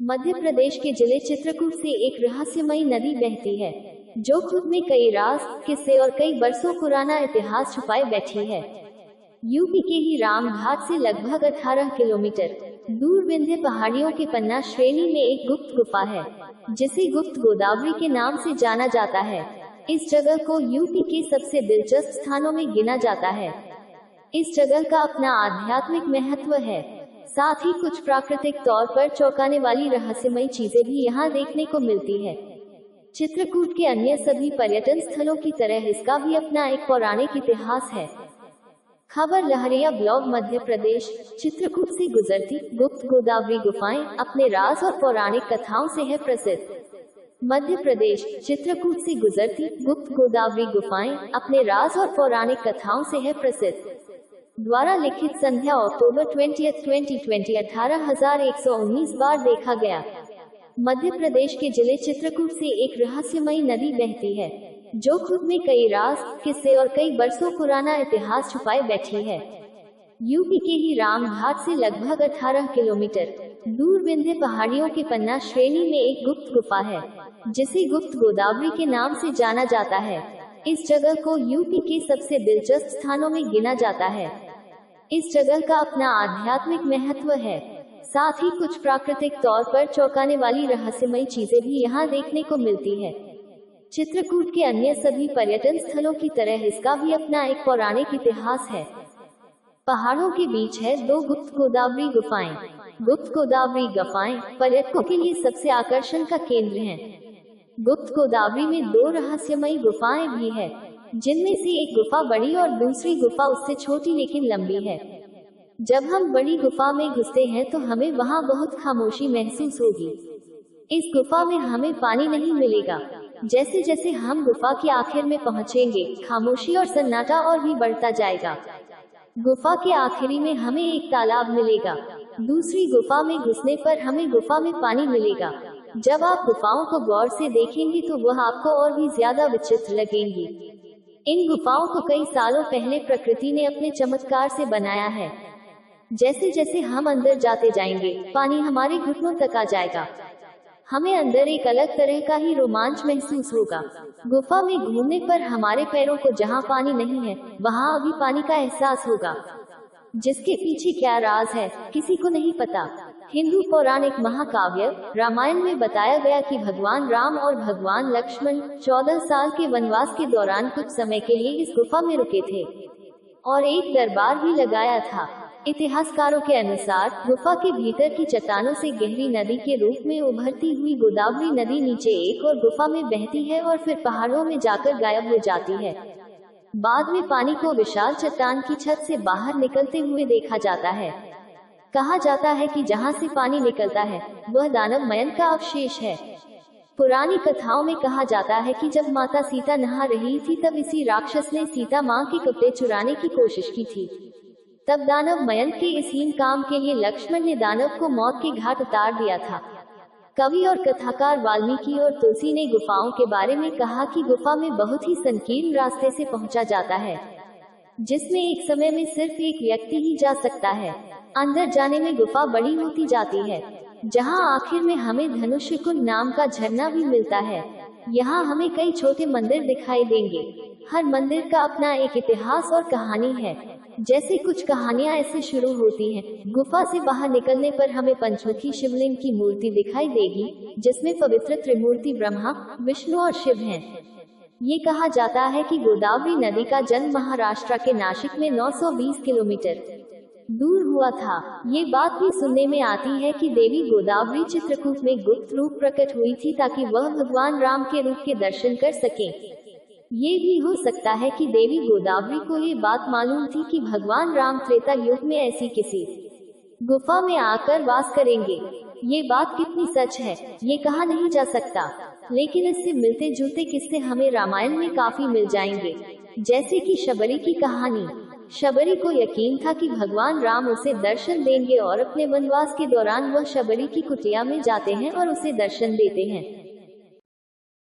मध्य प्रदेश के जिले चित्रकूट से एक रहस्यमयी नदी बहती है, जो खुद में कई राज, किस्से और कई बरसों पुराना इतिहास छुपाए बैठी है। यूपी के ही रामघाट से लगभग 18 किलोमीटर दूर विंध्य पहाड़ियों के पन्ना श्रेणी में एक गुप्त गुफा है, जिसे गुप्त गोदावरी के नाम से जाना जाता है। इस जगह को यूपी के सबसे दिलचस्प स्थानों में गिना जाता है। इस जगह का अपना आध्यात्मिक महत्व है, साथ ही कुछ प्राकृतिक तौर पर चौंकाने वाली रहस्यमयी चीजें भी यहाँ देखने को मिलती है। चित्रकूट के अन्य सभी पर्यटन स्थलों की तरह इसका भी अपना एक पौराणिक इतिहास है। खबर लहरिया ब्लॉग मध्य प्रदेश चित्रकूट से गुजरती गुप्त गोदावरी गुफाएं अपने राज और पौराणिक कथाओं से है प्रसिद्ध। मध्य प्रदेश चित्रकूट से गुजरती गुप्त गोदावरी गुफाएं अपने राज और पौराणिक कथाओं से है प्रसिद्ध। द्वारा लिखित संध्या अक्टूबर 20, 2020 18,119 बार देखा गया। मध्य प्रदेश के जिले चित्रकूट से एक रहस्यमयी नदी बहती है, जो खुद में कई राज, किस्से और कई बरसों पुराना इतिहास छुपाए बैठी है। यूपी के ही रामघाट से लगभग 18 किलोमीटर दूर विंध्य पहाड़ियों के पन्ना श्रेणी में एक गुप्त गुफा है, जिसे गुप्त गोदावरी के नाम से जाना जाता है। इस जगह को यूपी के सबसे दिलचस्प स्थानों में गिना जाता है। इस जगह का अपना आध्यात्मिक महत्व है, साथ ही कुछ प्राकृतिक तौर पर चौंकाने वाली रहस्यमयी चीजें भी यहाँ देखने को मिलती है। चित्रकूट के अन्य सभी पर्यटन स्थलों की तरह इसका भी अपना एक पौराणिक इतिहास है। पहाड़ों के बीच है दो गुप्त गोदावरी गुफाएं। गुप्त गोदावरी गुफाएं पर्यटकों के लिए सबसे आकर्षण का केंद्र हैं। गुप्त गोदावरी में दो रहस्यमयी गुफाएं भी है, जिनमें से एक गुफा बड़ी और दूसरी गुफा उससे छोटी लेकिन लंबी है। जब हम बड़ी गुफा में घुसते हैं तो हमें वहां बहुत खामोशी महसूस होगी। इस गुफा में हमें पानी नहीं मिलेगा। जैसे जैसे हम गुफा के आखिर में पहुंचेंगे, खामोशी और सन्नाटा और भी बढ़ता जाएगा। गुफा के आखिरी में हमें एक तालाब मिलेगा। दूसरी गुफा में घुसने पर हमें गुफा में पानी मिलेगा। जब आप गुफाओं को गौर से देखेंगे तो वह आपको और भी ज्यादा विचित्र लगेंगी। इन गुफाओं को कई सालों पहले प्रकृति ने अपने चमत्कार से बनाया है। जैसे जैसे हम अंदर जाते जाएंगे, पानी हमारे घुटनों तक आ जाएगा। हमें अंदर एक अलग तरह का ही रोमांच महसूस होगा। गुफा में घूमने पर हमारे पैरों को जहां पानी नहीं है, वहां अभी पानी का एहसास होगा। जिसके पीछे क्या राज है, किसी को नहीं पता। हिंदू पौराणिक महाकाव्य रामायण में बताया गया कि भगवान राम और भगवान लक्ष्मण 14 साल के वनवास के दौरान कुछ समय के लिए इस गुफा में रुके थे और एक दरबार भी लगाया था। इतिहासकारों के अनुसार गुफा के भीतर की चट्टानों से गहरी नदी के रूप में उभरती हुई गोदावरी नदी नीचे एक और गुफा में बहती है और फिर पहाड़ों में जाकर गायब हो जाती है। बाद में पानी को विशाल चट्टान की छत से बाहर निकलते हुए देखा जाता है। कहा जाता है कि जहां से पानी निकलता है वह दानव मयन का अवशेष है। पुरानी कथाओं में कहा जाता है कि जब माता सीता नहा रही थी तब इसी राक्षस ने सीता मां के कपड़े चुराने की कोशिश की थी। तब दानव मयन के इस हीन काम के लिए लक्ष्मण ने दानव को मौत के घाट उतार दिया था। कवि और कथाकार वाल्मीकि और तुलसी ने गुफाओं के बारे में कहा कि गुफा में बहुत ही संकीर्ण रास्ते से पहुंचा जाता है, जिसमें एक समय में सिर्फ एक व्यक्ति ही जा सकता है। अंदर जाने में गुफा बड़ी होती जाती है, जहां आखिर में हमें धनुष्य कुंड नाम का झरना भी मिलता है। यहाँ हमें कई छोटे मंदिर दिखाई देंगे। हर मंदिर का अपना एक इतिहास और कहानी है। जैसे कुछ कहानियां ऐसे शुरू होती हैं, गुफा से बाहर निकलने पर हमें पंचमुखी शिवलिंग की मूर्ति दिखाई देगी, जिसमें पवित्र त्रिमूर्ति ब्रह्मा, विष्णु और शिव हैं। ये कहा जाता है कि गोदावरी नदी का जन्म महाराष्ट्र के नासिक में 920 किलोमीटर दूर हुआ था। ये बात भी सुनने में आती है कि देवी गोदावरी चित्रकूट में गुप्त रूप प्रकट हुई थी ताकि वह भगवान राम के रूप के दर्शन कर सके। ये भी हो सकता है कि देवी गोदावरी को ये बात मालूम थी कि भगवान राम त्रेता युग में ऐसी किसी गुफा में आकर वास करेंगे। ये बात कितनी सच है ये कहा नहीं जा सकता, लेकिन इससे मिलते जुलते किस्से हमें रामायण में काफी मिल जाएंगे। जैसे कि शबरी की कहानी। शबरी को यकीन था कि भगवान राम उसे दर्शन देंगे और अपने वनवास के दौरान वह शबरी की कुटिया में जाते हैं और उसे दर्शन देते हैं।